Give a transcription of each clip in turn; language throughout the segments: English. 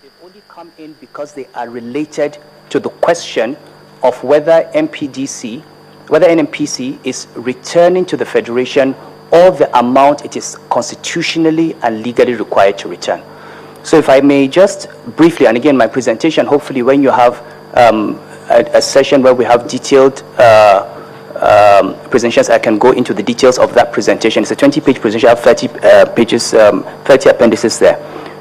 They've only come in because they are related to the question of whether NNPC is returning to the Federation all the amount it is constitutionally and legally required to return. So if I may just briefly, and again my presentation, hopefully when you have a session where we have detailed presentations, I can go into the details of that presentation. It's a 20-page presentation. I have 30 pages, 30 appendices there.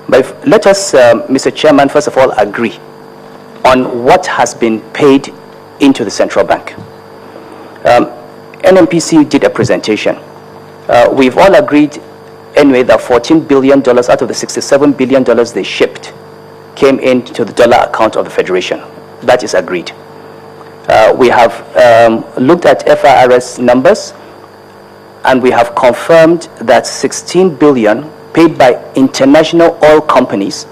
But let us, Mr. Chairman, first of all agree on what has been paid into the central bank. NNPC did a presentation. We've all agreed anyway that $14 billion out of the $67 billion they shipped came into the dollar account of the Federation. That is agreed. We have looked at FIRS numbers, and we have confirmed that $16 billion paid by international oil companies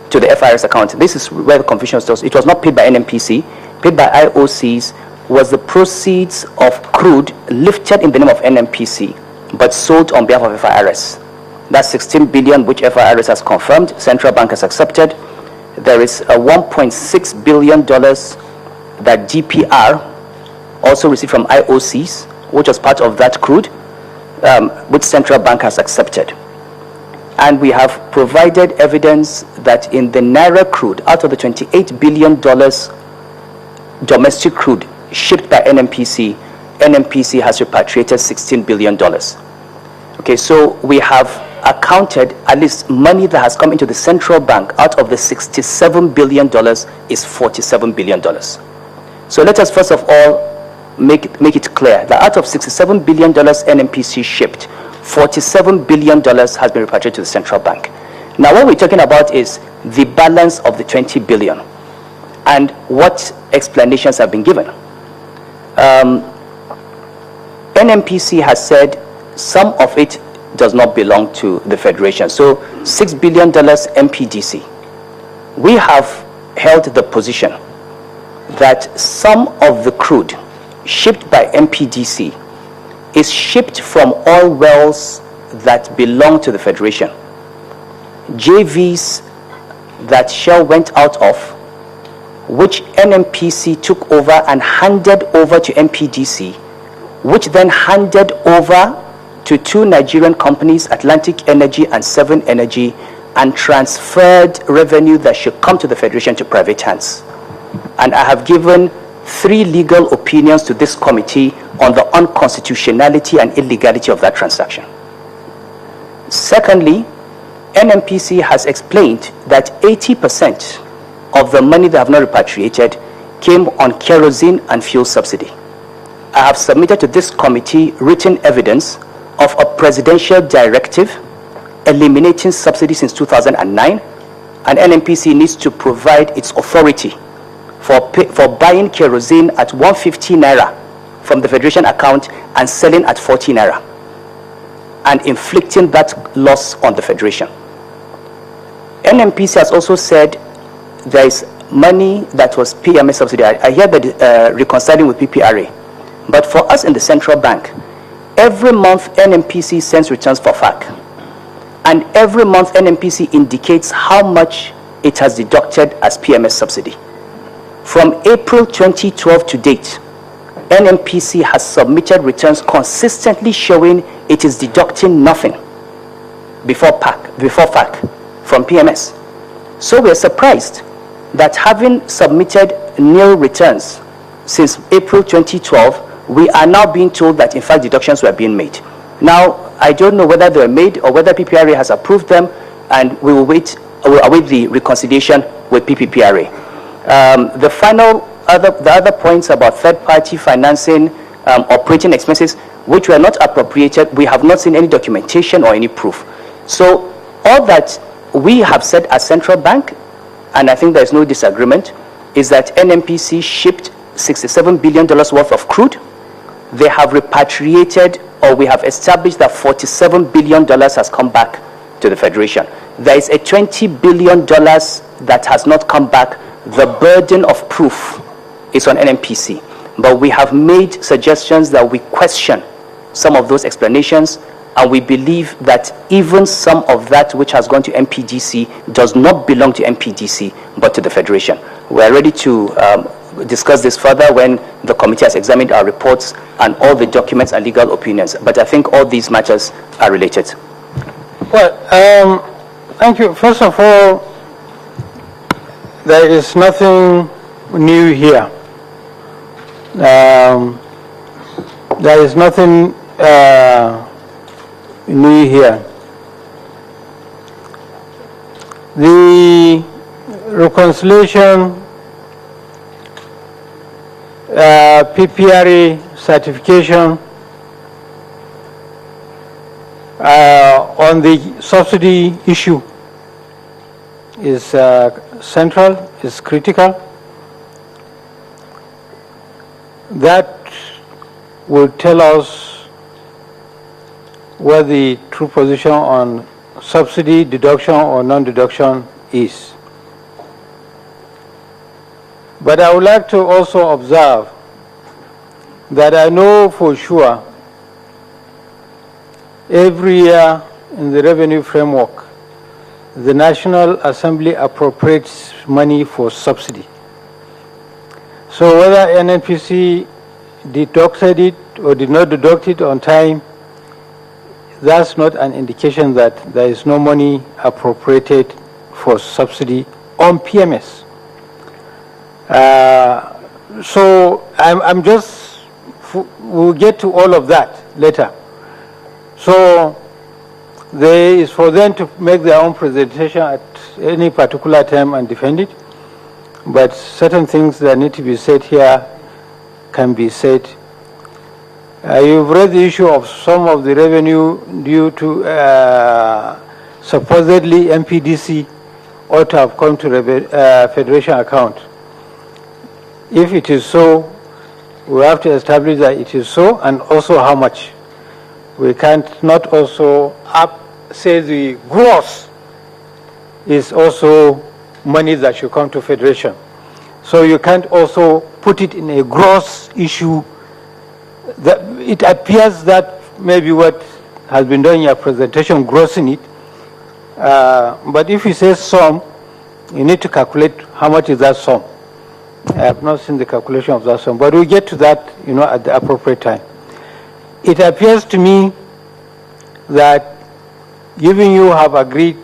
to the FIRS account. This is where the confusion starts. It was not paid by NNPC, paid by IOCs, was the proceeds of crude lifted in the name of NNPC, but sold on behalf of FIRS. That's $16 billion, which FIRS has confirmed, Central Bank has accepted. There is a $1.6 billion that DPR also received from IOCs, which was part of that crude, which Central Bank has accepted. And we have provided evidence that in the Naira crude, out of the $28 billion domestic crude shipped by NNPC, NNPC has repatriated $16 billion. Okay, so we have accounted at least money that has come into the central bank out of the $67 billion is $47 billion. So let us first of all make it clear that out of $67 billion NNPC shipped, $47 billion has been repatriated to the central bank. Now what we're talking about is the balance of the $20 billion and what explanations have been given. NNPC has said some of it does not belong to the Federation. So $6 billion MPDC. We have held the position that some of the crude shipped by MPDC is shipped from oil wells that belong to the Federation. JVs that Shell went out of, which NNPC took over and handed over to MPDC, which then handed over to two Nigerian companies, Atlantic Energy and Seven Energy, and transferred revenue that should come to the Federation to private hands. And I have given 3 legal opinions to this committee on the unconstitutionality and illegality of that transaction. Secondly, NNPC has explained that 80% of the money they have not repatriated came on kerosene and fuel subsidy. I have submitted to this committee written evidence of a presidential directive eliminating subsidy since 2009, and NNPC needs to provide its authority for buying kerosene at 150 naira from the Federation account and selling at 40 naira and inflicting that loss on the Federation. NNPC has also said there is money that was PMS subsidy. I hear that reconciling with PPRA, but for us in the central bank, every month NNPC sends returns for FAC, and every month NNPC indicates how much it has deducted as PMS subsidy. From April 2012 to date, NNPC has submitted returns consistently showing it is deducting nothing before FAC from PMS. So we are surprised that having submitted nil returns since April 2012, we are now being told that in fact deductions were being made. Now, I don't know whether they were made or whether PPRA has approved them, and we will await the reconciliation with PPPRA. The other points about third-party financing, operating expenses, which were not appropriated, we have not seen any documentation or any proof. So all that we have said as central bank, and I think there is no disagreement, is that NNPC shipped $67 billion worth of crude. They have repatriated, or we have established that $47 billion has come back to the Federation. There is a $20 billion that has not come back. The burden of proof is on NNPC. But we have made suggestions that we question some of those explanations, and we believe that even some of that which has gone to NPDC does not belong to NPDC, but to the Federation. We're ready to discuss this further when the committee has examined our reports and all the documents and legal opinions. But I think all these matters are related. Well, thank you. First of all, there is nothing new here. There is nothing new here. The reconciliation PPRA certification on the subsidy issue is central, is critical. That will tell us where the true position on subsidy, deduction or non-deduction is. But I would like to also observe that I know for sure every year in the revenue framework, the National Assembly appropriates money for subsidy. So whether NNPC deducted it or did not deduct it on time, that's not an indication that there is no money appropriated for subsidy on PMS. So I'm just, we'll get to all of that later. So there is for them to make their own presentation at any particular time and defend it. But certain things that need to be said here can be said. You've raised the issue of some of the revenue due to supposedly NPDC ought to have come to the Federation account. If it is so, we have to establish that it is so and also how much. We can't not also say the gross is also money that should come to Federation. So you can't also put it in a gross issue. That it appears that maybe what has been done in your presentation grossing it. But if you say sum, you need to calculate how much is that sum. I have not seen the calculation of that sum, but we'll get to that, at the appropriate time. It appears to me that given you have agreed,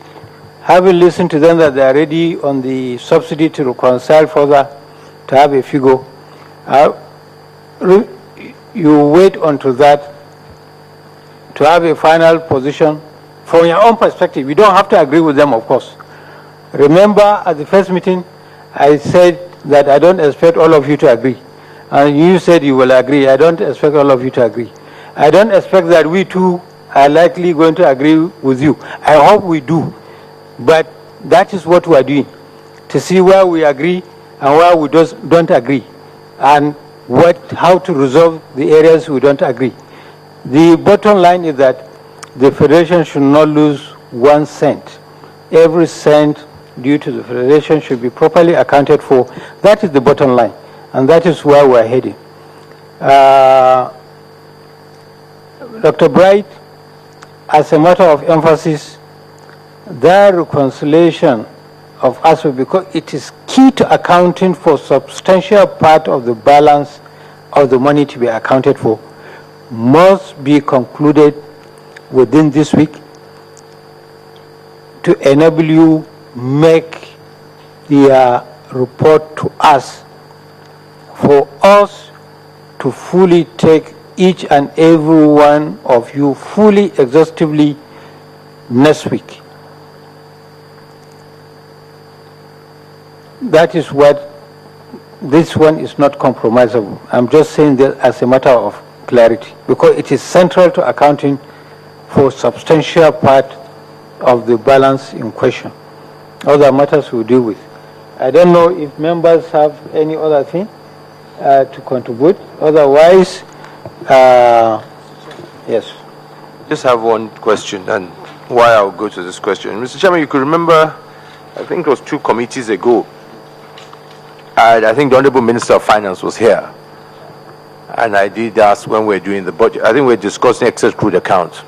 having listened to them that they are ready on the subsidy to reconcile further, to have a figure, you wait until that to have a final position from your own perspective. You don't have to agree with them, of course. Remember, at the first meeting, I said that I don't expect all of you to agree. And you said you will agree. I don't expect all of you to agree. I don't expect that we too are likely going to agree with you. I hope we do. But that is what we are doing, to see where we agree and where we don't agree, and how to resolve the areas we don't agree. The bottom line is that the Federation should not lose 1 cent. Every cent due to the Federation should be properly accounted for. That is the bottom line, and that is where we're heading. Dr. Bright, as a matter of emphasis, their reconciliation of aspect, because it is key to accounting for substantial part of the balance of the money to be accounted for, must be concluded within this week to enable you make the report to us, for us to fully take each and every one of you fully, exhaustively next week. That is what this one is not compromisable. I'm just saying that as a matter of clarity, because it is central to accounting for substantial part of the balance in question. Other matters we'll deal with. I don't know if members have any other thing to contribute. Otherwise, yes. Just have one question, and why I'll go to this question. Mr. Chairman, you could remember, I think it was 2 committees ago, I think the Honorable Minister of Finance was here, and I did ask when we were doing the budget. I think we were discussing excess crude account.